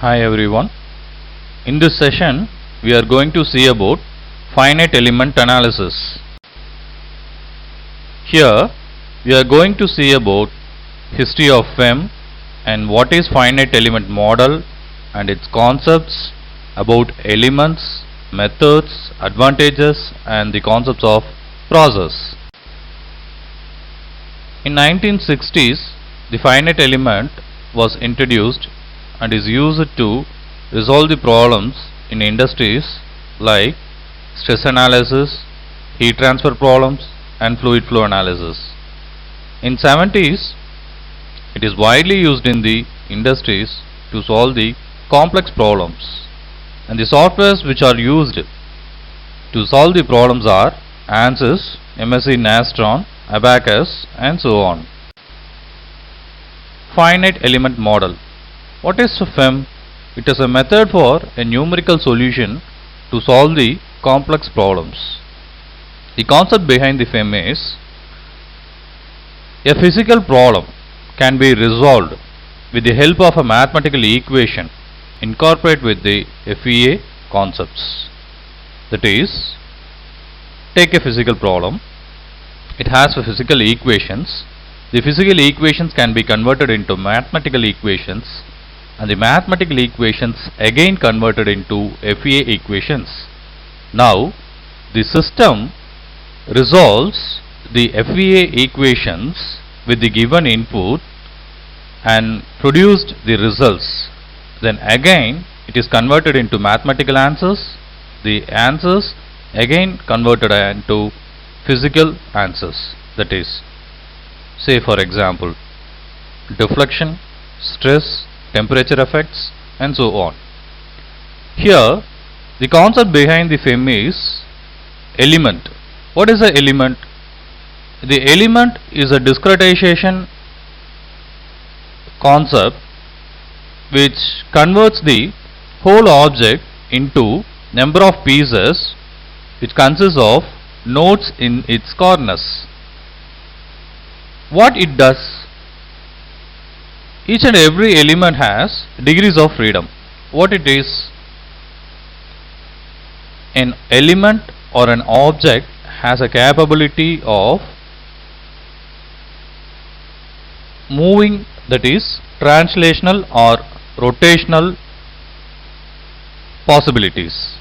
Hi everyone. In this session we are going to see about finite element analysis. Here we are going to see about history of FEM and what is finite element model and its concepts, about elements, methods, advantages and the concepts of process. In 1960s the finite element was introduced and is used to resolve the problems in industries like stress analysis, heat transfer problems and fluid flow analysis. In 70s, it is widely used in the industries to solve the complex problems, and the softwares which are used to solve the problems are ANSYS, MSc Nastron, Abacus and so on. Finite element model. What is FEM? It is a method for a numerical solution to solve the complex problems. The concept behind the FEM is a physical problem can be resolved with the help of a mathematical equation incorporated with the FEA concepts. That is, take a physical problem. It has physical equations. The physical equations can be converted into mathematical equations, and the mathematical equations again converted into FEA equations. Now the system resolves the FEA equations with the given input and produced the results. Then again it is converted into mathematical answers. The answers again converted into physical answers. That is, say for example, deflection, stress, temperature effects and so on. Here the concept behind the FEM is element. What is an element? The element is a discretization concept which converts the whole object into number of pieces which consists of nodes in its corners. What it does? Each and every element has degrees of freedom. What it is? An element or an object has a capability of moving, that is translational or rotational possibilities.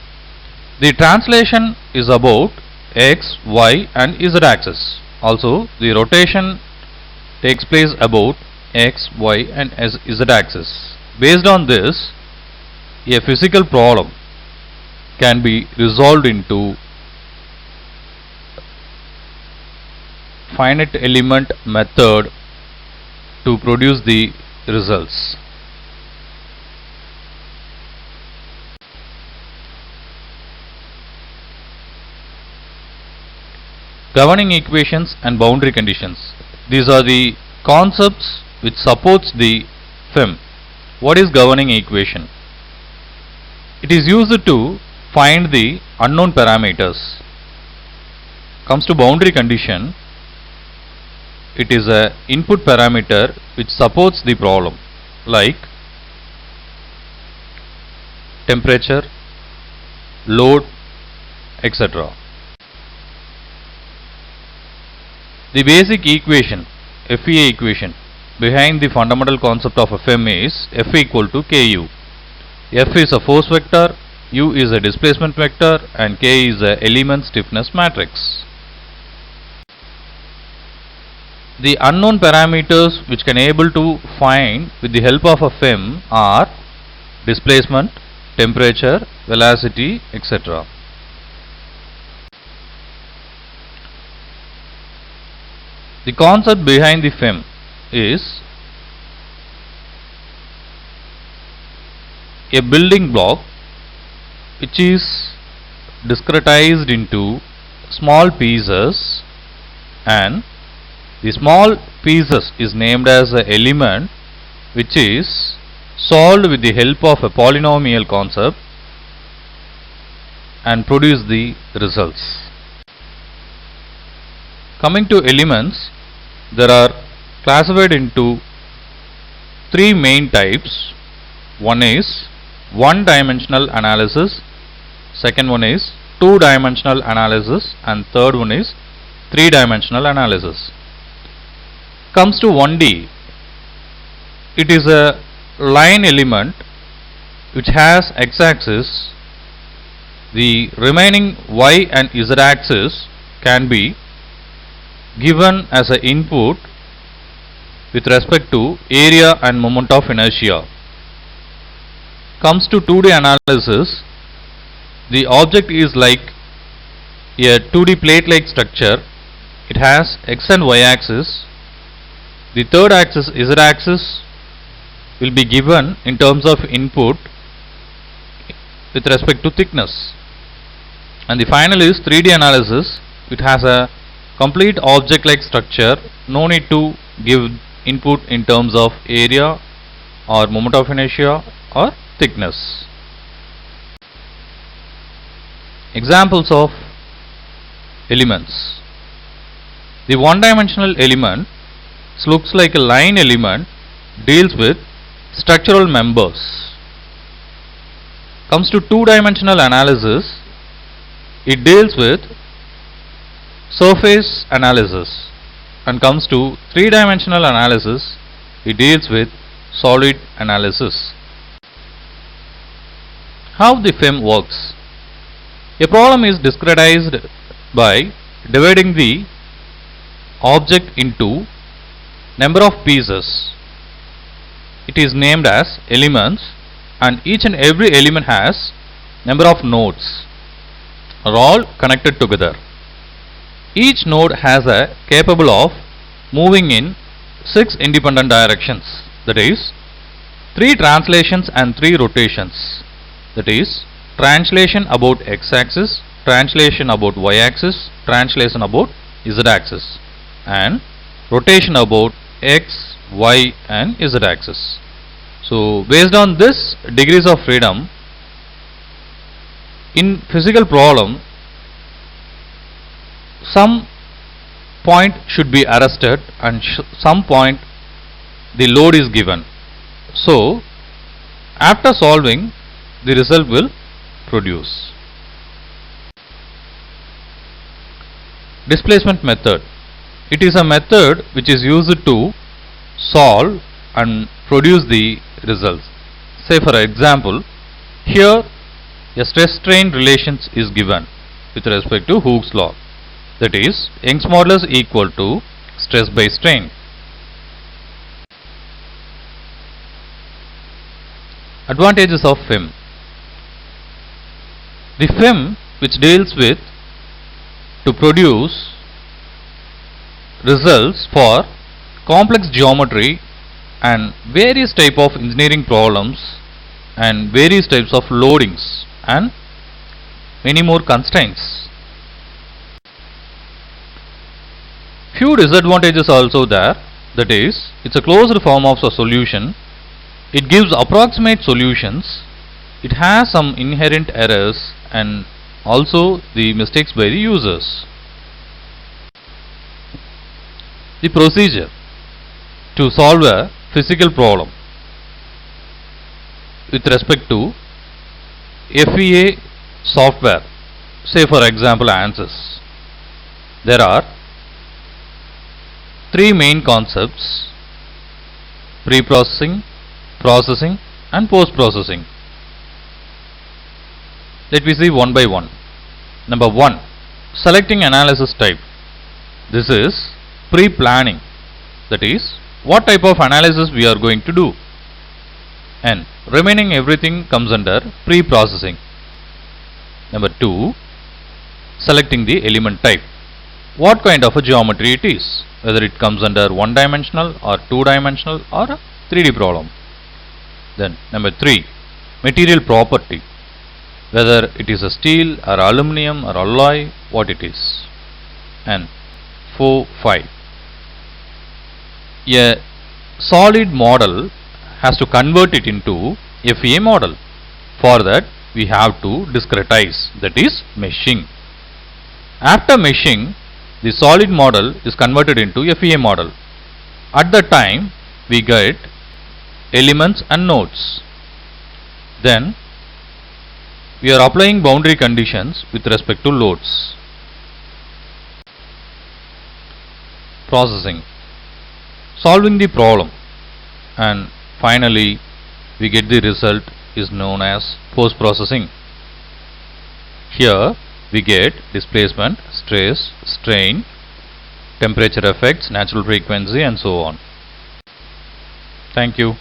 The translation is about x, y and z axis. Also the rotation takes place about x, y and z axis. Based on this, a physical problem can be resolved into finite element method to produce the results. Governing equations and boundary conditions. These are the concepts which supports the FEM. What is governing equation? It is used to find the unknown parameters. Comes to boundary condition, it is a input parameter which supports the problem, like temperature, load, etc. The basic equation, FEA equation, behind the fundamental concept of FEM is F equal to KU. F is a force vector, U is a displacement vector and K is a element stiffness matrix. The unknown parameters which can able to find with the help of a FEM are displacement, temperature, velocity, etc. The concept behind the FEM is a building block which is discretized into small pieces, and the small pieces is named as an element which is solved with the help of a polynomial concept and produce the results. Coming to elements, there are classified into three main types. One is one dimensional analysis, second one is two dimensional analysis, and third one is three dimensional analysis. Comes to 1D, it is a line element which has x-axis. The remaining y and z axis can be given as an input with respect to area and moment of inertia. Comes to 2D analysis, the object is like a 2D plate like structure. It has x and y axis. The third axis, z axis, will be given in terms of input with respect to thickness. And the final is 3D analysis. It has a complete object like structure. No need to give input in terms of area or moment of inertia or thickness. Examples of elements. The one-dimensional element looks like a line element, deals with structural members. Comes to two-dimensional analysis, it deals with surface analysis, and comes to three-dimensional analysis, it deals with solid analysis. How the FEM works. A problem is discretized by dividing the object into number of pieces. It is named as elements, and each and every element has number of nodes, are all connected together. Each node has a capable of moving in 6 independent directions, that is 3 translations and 3 rotations, that is translation about x-axis, translation about y-axis, translation about z-axis, and rotation about x, y and z-axis. So based on this degrees of freedom, in physical problem, some point should be arrested and some point the load is given. So after solving, the result will produce. Displacement method. It is a method which is used to solve and produce the results. Say for example, here a stress strain relations is given with respect to Hooke's law, that is Young's modulus equal to stress by strain. Advantages of FEM. The FEM which deals with to produce results for complex geometry and various type of engineering problems and various types of loadings and many more constraints. Few disadvantages also there, that is it's a closed form of a solution. It gives approximate solutions. It has some inherent errors and also the mistakes by the users. The procedure to solve a physical problem with respect to FEA software, say for example ANSYS. There are 3 main concepts: pre-processing, processing and post-processing. Let me see one by one. Number 1, selecting analysis type. This is pre-planning, that is what type of analysis we are going to do, and remaining everything comes under pre-processing. Number 2, selecting the element type, what kind of a geometry it is, whether it comes under one dimensional or two dimensional or a 3D problem. Then number 3, material property, whether it is a steel or aluminum or alloy, what it is. And 4, 5, a solid model has to convert it into FEA model. For that we have to discretize, that is meshing. After meshing, the solid model is converted into FEA model. At the time we get elements and nodes. Then we are applying boundary conditions with respect to loads. Processing, solving the problem, and finally we get the result is known as post processing. Here we get displacement, stress, strain, temperature effects, natural frequency, and so on. Thank you.